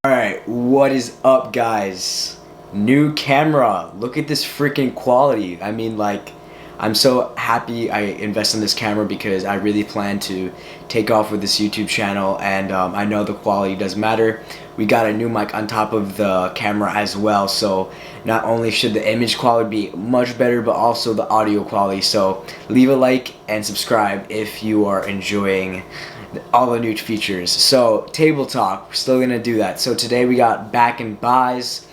Alright, what is up, guys? New camera. Look at this freaking quality. I mean, like, I'm so happy I invested in this camera because I really plan to take off with this YouTube channel, and I know the quality does matter. We got a new mic on top of the camera as well, so not only should the image quality be much better, but also the audio quality. So leave a like and subscribe if you are enjoying all the new features. So table talk, we're still gonna do that. So today we got back and buys.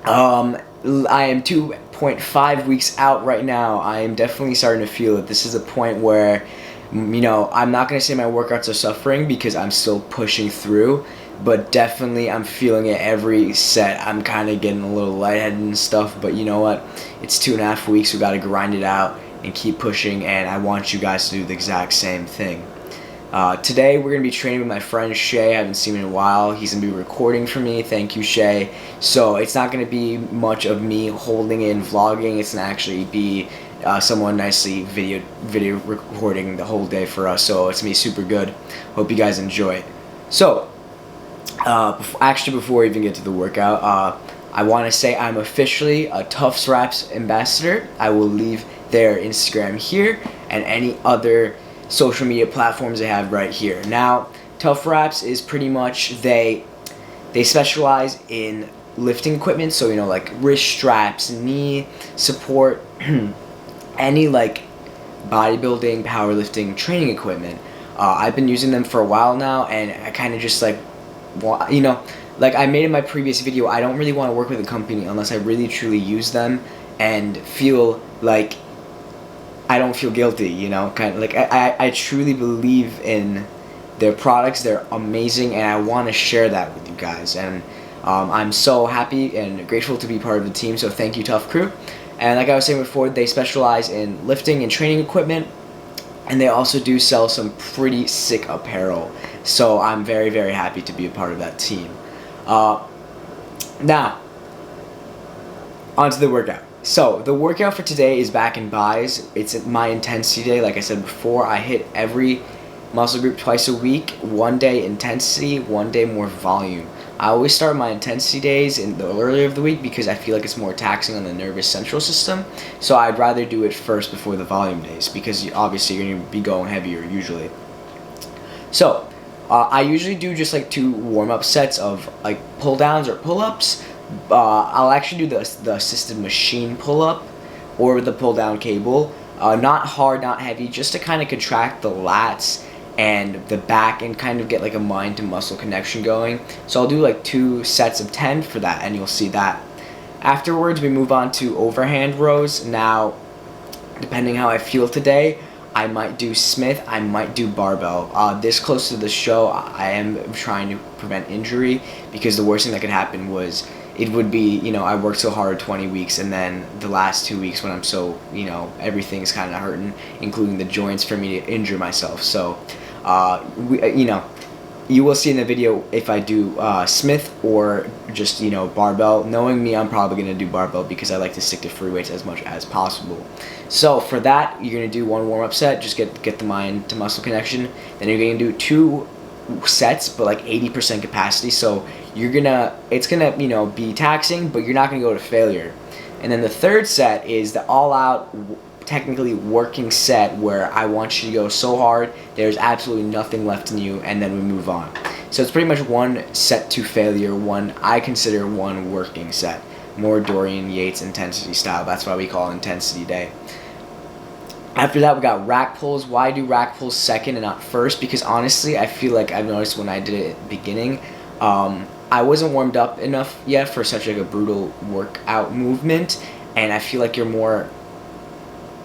I am 2.5 weeks out right now. I am definitely starting to feel it. This is a point where, you know, I'm not gonna say my workouts are suffering because I'm still pushing through, but definitely I'm feeling it every set. I'm kind of getting a little lightheaded and stuff, but you know what? It's 2.5 weeks. We gotta grind it out and keep pushing, and I want you guys to do the exact same thing. Today we're going to be training with my friend Shay. I haven't seen him in a while. He's going to be recording for me. Thank you, Shay. So it's not going to be much of me holding in vlogging. It's going to actually be someone nicely video recording the whole day for us. So it's going to be super good. Hope you guys enjoy. So before we even get to the workout, I want to say I'm officially a Tufts Wraps ambassador. I will leave their Instagram here and any other social media platforms they have right here. Now, Tufts Wraps is pretty much, they specialize in lifting equipment, so you know, like wrist straps, knee support, any like bodybuilding, powerlifting training equipment. I've been using them for a while now, and I kind of just like, you know, like I made in my previous video, I don't really want to work with a company unless I really truly use them and feel like I don't feel guilty, you know, kind of like I truly believe in their products. They're amazing, and I want to share that with you guys, and I'm so happy and grateful to be part of the team, so thank you, Tough Crew. And like I was saying before, they specialize in lifting and training equipment, and they also do sell some pretty sick apparel, so I'm very, very happy to be a part of that team. Now, onto the workout. So the workout for today is back and buys. It's my intensity day. Like I said before, I hit every muscle group twice a week. One day intensity, one day more volume. I always start my intensity days in the earlier of the week because I feel like it's more taxing on the nervous central system. So I'd rather do it first before the volume days because obviously you're going to be going heavier usually. So I usually do just like 2 warm-up sets of like pull-downs or pull-ups. I'll actually do the assisted machine pull-up or the pull-down cable. Not hard, not heavy, just to kind of contract the lats and the back and kind of get like a mind-to-muscle connection going. So I'll do like 2 sets of 10 for that, and you'll see that. Afterwards, we move on to overhand rows. Now, depending how I feel today, I might do Smith, I might do barbell. This close to the show, I am trying to prevent injury because the worst thing that could happen was it would be, you know, I worked so hard 20 weeks, and then the last 2 weeks when I'm so, you know, everything's kind of hurting, including the joints, for me to injure myself. So, you know, you will see in the video if I do Smith or just, you know, barbell. Knowing me, I'm probably going to do barbell because I like to stick to free weights as much as possible. So for that, you're going to do 1 warm-up set, just get the mind to muscle connection. Then you're going to do 2 sets, but like 80% capacity. So it's gonna, you know, be taxing, but you're not gonna go to failure. And then the third set is the all-out, technically working set where I want you to go so hard there's absolutely nothing left in you, and then we move on. So it's pretty much 1 set to failure, I consider 1 working set. More Dorian Yates intensity style. That's why we call it intensity day. After that, we got rack pulls. Why do rack pulls second and not first? Because honestly, I feel like I've noticed when I did it at the beginning, I wasn't warmed up enough yet for such like a brutal workout movement, and I feel like you're more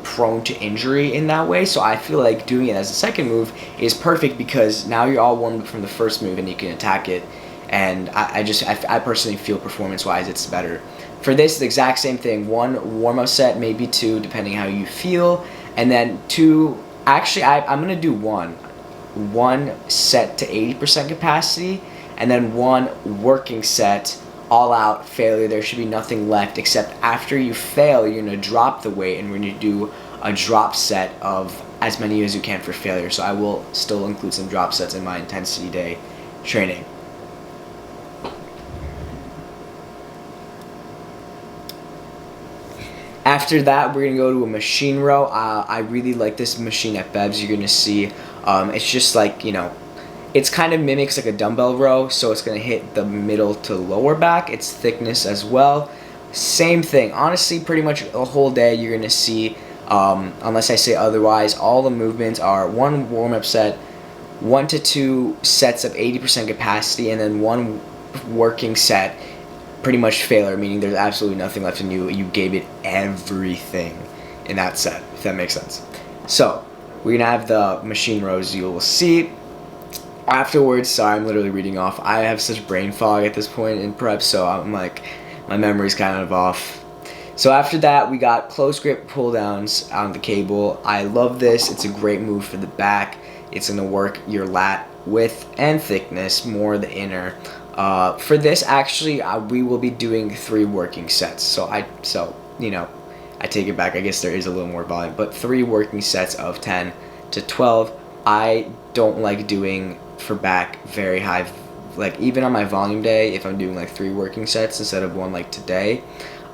prone to injury in that way. So I feel like doing it as a second move is perfect because now you're all warmed up from the first move and you can attack it. And I personally feel performance-wise it's better. For this, the exact same thing. 1 warm-up set, maybe 2, depending how you feel. And then 2, actually I'm going to do 1 set to 80% capacity, and then 1 working set, all out failure. There should be nothing left except after you fail, you're going to drop the weight, and we're going to do a drop set of as many as you can for failure. So I will still include some drop sets in my intensity day training. After that, we're gonna go to a machine row. I really like this machine at Bev's. You're gonna see, it's just like, you know, it's kind of mimics like a dumbbell row, so it's gonna hit the middle to lower back. It's thickness as well. Same thing. Honestly, pretty much the whole day you're gonna see, unless I say otherwise, all the movements are one warm-up set, 1 to 2 sets of 80% capacity, and then one working set, pretty much failure, meaning there's absolutely nothing left in you. You gave it everything in that set, if that makes sense. So we're gonna have the machine rows. You will see afterwards. Sorry, I'm literally reading off. I have such brain fog at this point in prep, so I'm like, my memory's kind of off. So after that, we got close grip pull downs on the cable. I love this. It's a great move for the back. It's gonna work your lat width and thickness, more the inner. For this, actually, we will be doing 3 working sets. So you know, I take it back. I guess there is a little more volume, but 3 working sets of 10 to 12. I don't like doing for back very high, like even on my volume day, if I'm doing like 3 working sets instead of 1 like today,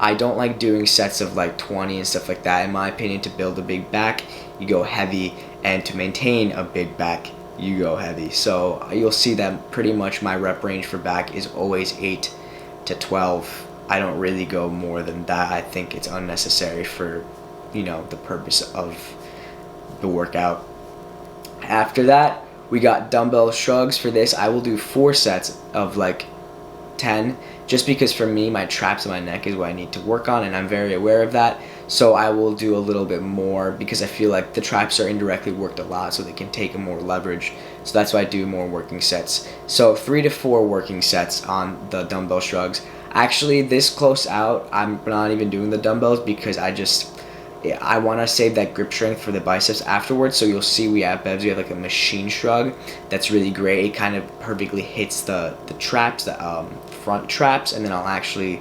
I don't like doing sets of like 20 and stuff like that. In my opinion, to build a big back, you go heavy, and to maintain a big back, you go heavy. So you'll see that pretty much my rep range for back is always 8 to 12. I don't really go more than that. I think it's unnecessary for, you know, the purpose of the workout. After that, we got dumbbell shrugs. For this, I will do 4 sets of like 10, just because for me, my traps and my neck is what I need to work on, and I'm very aware of that. So I will do a little bit more because I feel like the traps are indirectly worked a lot, so they can take more leverage. So that's why I do more working sets. So 3 to 4 working sets on the dumbbell shrugs. Actually, this close out, I'm not even doing the dumbbells because I want to save that grip strength for the biceps afterwards. So you'll see we have Bev's, we have like a machine shrug that's really great. It kind of perfectly hits the traps, the front traps, and then I'll actually,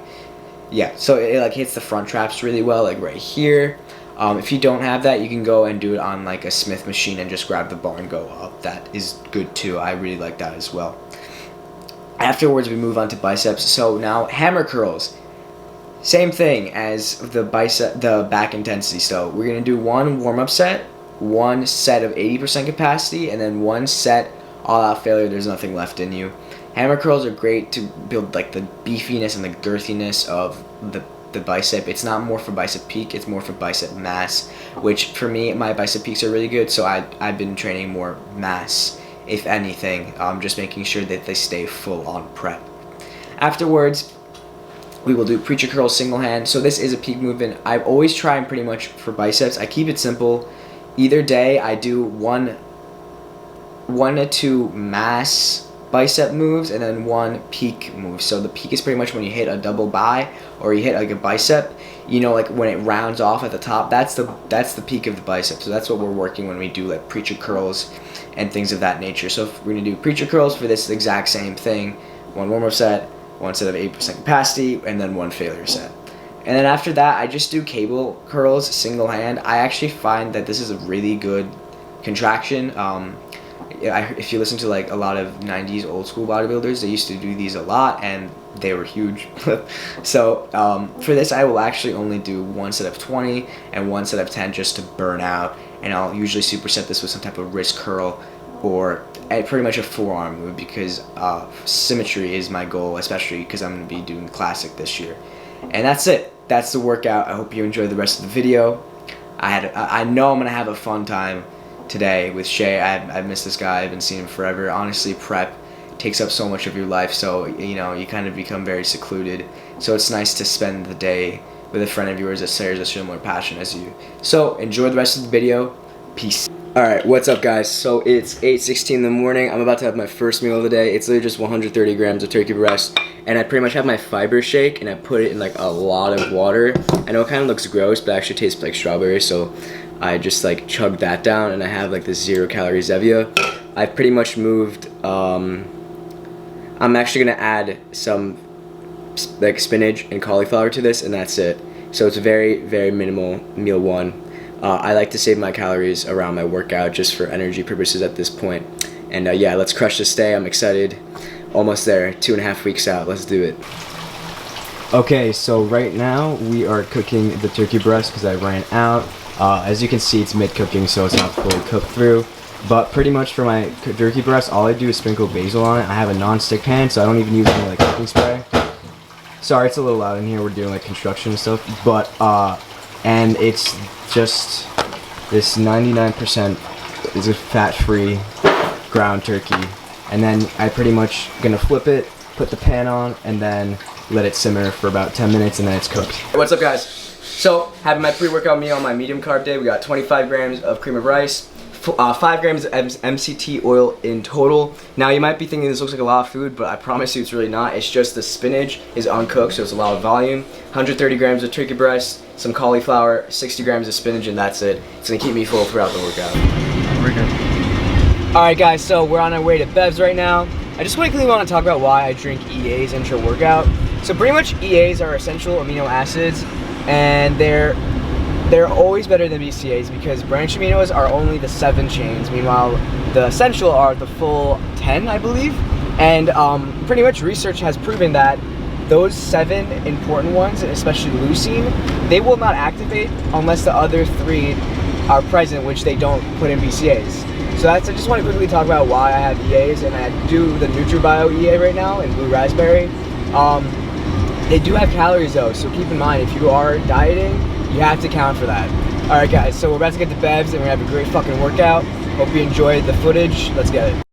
yeah, so it like hits the front traps really well, like right here. If you don't have that, you can go and do it on like a Smith machine and just grab the bar and go up. That is good too. I really like that as well. Afterwards, we move on to biceps. So now hammer curls. Same thing as the back intensity. So we're gonna do 1 warm-up set, 1 set of 80% capacity, and then 1 set all out failure. There's nothing left in you. Hammer curls are great to build like the beefiness and the girthiness of the bicep. It's not more for bicep peak, it's more for bicep mass, which for me, my bicep peaks are really good, so I've been training more mass, if anything, just making sure that they stay full on prep. Afterwards, we will do preacher curls single hand. So this is a peak movement. I always try and pretty much for biceps, I keep it simple. Either day I do one to 2 mass bicep moves and then 1 peak move. So the peak is pretty much when you hit a double bi or you hit like a bicep, you know, like when it rounds off at the top, that's the peak of the bicep. So that's what we're working when we do like preacher curls and things of that nature. So if we're gonna do preacher curls for this exact same thing, 1 warm-up set, 1 set of 8% capacity, and then 1 failure set. And then after that, I just do cable curls single hand. I actually find that this is a really good contraction. If you listen to like a lot of 90s old school bodybuilders, they used to do these a lot and they were huge. So for this, I will actually only do 1 set of 20 and 1 set of 10 just to burn out. And I'll usually superset this with some type of wrist curl or pretty much a forearm move because symmetry is my goal, especially because I'm going to be doing Classic this year. And that's it. That's the workout. I hope you enjoyed the rest of the video. I know I'm going to have a fun time today with Shay. I've missed this guy. I've been seeing him forever. Honestly, prep takes up so much of your life, so you know, you kind of become very secluded. So it's nice to spend the day with a friend of yours that shares a similar passion as you. So enjoy the rest of the video. Peace. Alright, what's up guys? So it's 8:16 in the morning. I'm about to have my first meal of the day. It's literally just 130 grams of turkey breast, and I pretty much have my fiber shake and I put it in like a lot of water. I know it kind of looks gross, but it actually tastes like strawberry, so I just like chugged that down, and I have like this 0-calorie Zevia. I've pretty much moved, I'm actually gonna add some like spinach and cauliflower to this, and that's it. So it's very, very minimal meal 1. I like to save my calories around my workout just for energy purposes at this point. And yeah, let's crush this day. I'm excited. Almost there, 2.5 weeks out. Let's do it. Okay, so right now we are cooking the turkey breast because I ran out. As you can see, it's mid-cooking, so it's not fully cooked through. But pretty much for my turkey breast, all I do is sprinkle basil on it. I have a non-stick pan, so I don't even use any like cooking spray. Sorry, it's a little loud in here. We're doing like construction and stuff. But and it's just this 99% is a fat-free ground turkey. And then I pretty much gonna flip it, put the pan on, and then let it simmer for about 10 minutes, and then it's cooked. What's up, guys? So, having my pre-workout meal on my medium carb day. We got 25 grams of cream of rice, 5 grams of MCT oil in total. Now, you might be thinking this looks like a lot of food, but I promise you it's really not. It's just the spinach is uncooked, so it's a lot of volume. 130 grams of turkey breast, some cauliflower, 60 grams of spinach, and that's it. It's gonna keep me full throughout the workout. We're good. Alright, guys, so we're on our way to Bev's right now. I just quickly want to talk about why I drink EAs intra-workout. So pretty much EAs are essential amino acids, and they're always better than BCAs because branched aminos are only the 7 chains. Meanwhile, the essential are the full 10, I believe. And pretty much research has proven that those 7 important ones, especially leucine, they will not activate unless the other 3 are present, which they don't put in BCAs. So I just want to quickly talk about why I have EAs, and I do the NutriBio EA right now in blue raspberry. They do have calories though, so keep in mind if you are dieting, you have to count for that. Alright guys, so we're about to get to Bev's and we're gonna have a great fucking workout. Hope you enjoyed the footage. Let's get it.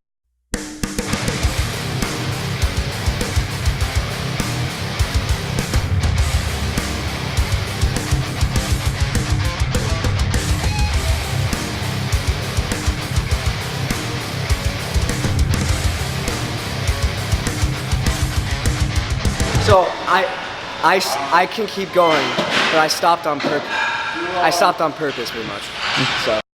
So I can keep going, but I stopped on purpose. I stopped on purpose pretty much. So.